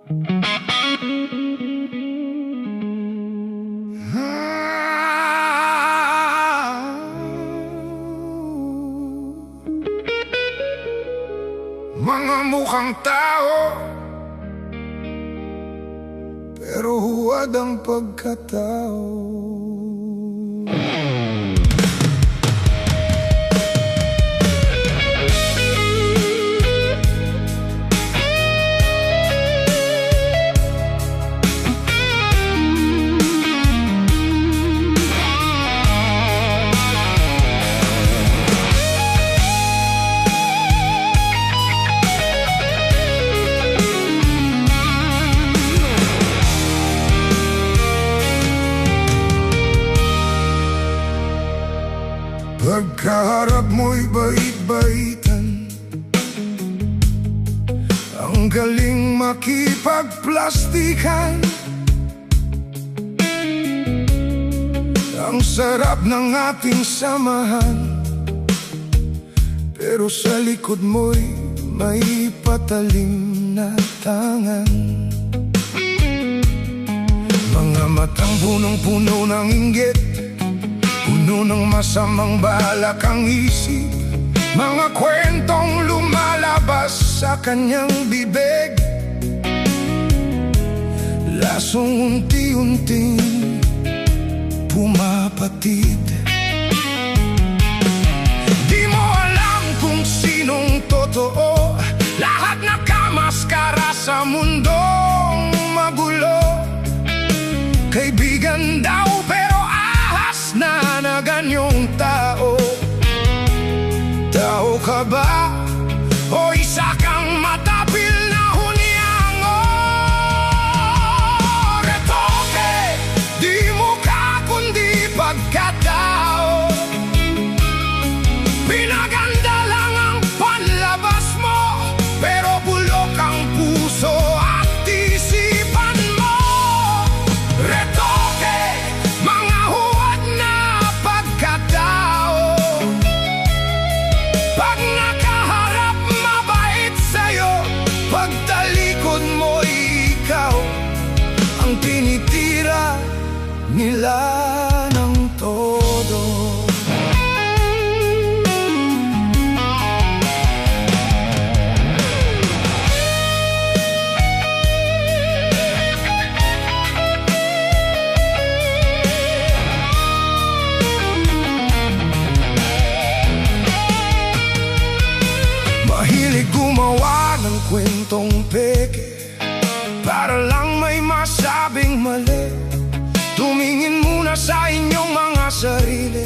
Mga mukhang tao, pero huwad ang pagkatao. Pagkaharap mo'y bait-baitan, ang galing makipagplastikan. Ang sarap ng ating samahan, pero sa likod mo'y may patalim na tangan. Mga matang punong-puno ng inggit, puno ng masamang balak ang isip. Mga kwentong lumalabas sa kanyang bibig, lasong unti-unting pumapatid. Di mo alam kung sinong totoo, lahat nakamaskara sa mundong magulo. Kaibigan daw pero na ganyong tao. Tao ka ba o isa kang matapil na hunyango? Retoke, di mukha kundi pagkatao. Pinaganda lang ang panlabas mo, pero bulok ang puso at isipan mo. Retoke, mga huwad na pagkatao. Pag nakaharap mabait sa'yo, pagtalikod mo ikaw ang tinitira nila ng todo. Mahilig gumawa ng kwentong peke para lang may masabing mali. Tumingin muna sa inyong mga sarili,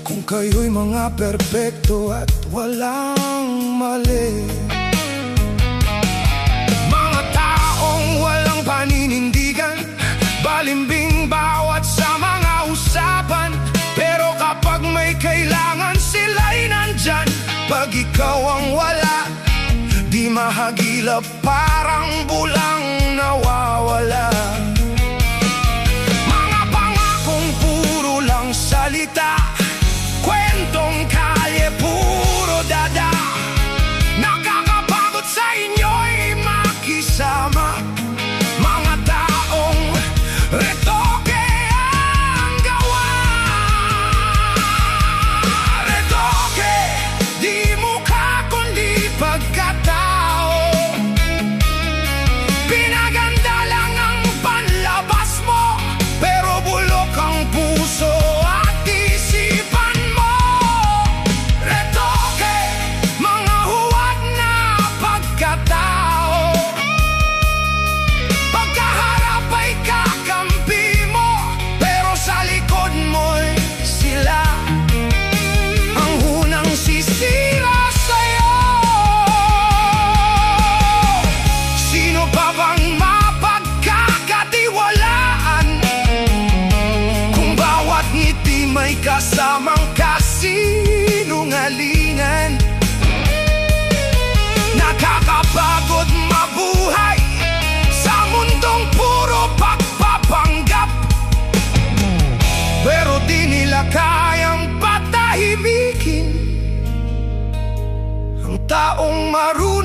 kung kayo'y mga perpekto at walang mali. Mga taong walang paninindigan, balimbing bawat sa mga usapan, pero kapag may kailangan sila'y nandyan. Pag ikaw ang wala, di mahagilap, parang bulang nawawala. Mga pangakong puro lang salita, kwentong kalye puro dada. Nakakapagod sa inyo'y makisama, mga taong retoke ang gawa. Retoke, di mukha kundi pagkatao. Pinaganda lang ang panlabas mo, pero bulok ang puso at isipan mo. Retoke, mga huwad na pagkatao. Pagkaharap ay kakampi mo, pero sa likod mo'y sila ang hunang sisira sa'yo. Sino pa bang mapagkakatiwalaan, kung bawat ngiti may kasamang kasinungalingan? Nakakapagod mabuhay sa mundong puro pagpapanggap, pero di nila kayang patahimikin ang taong marunong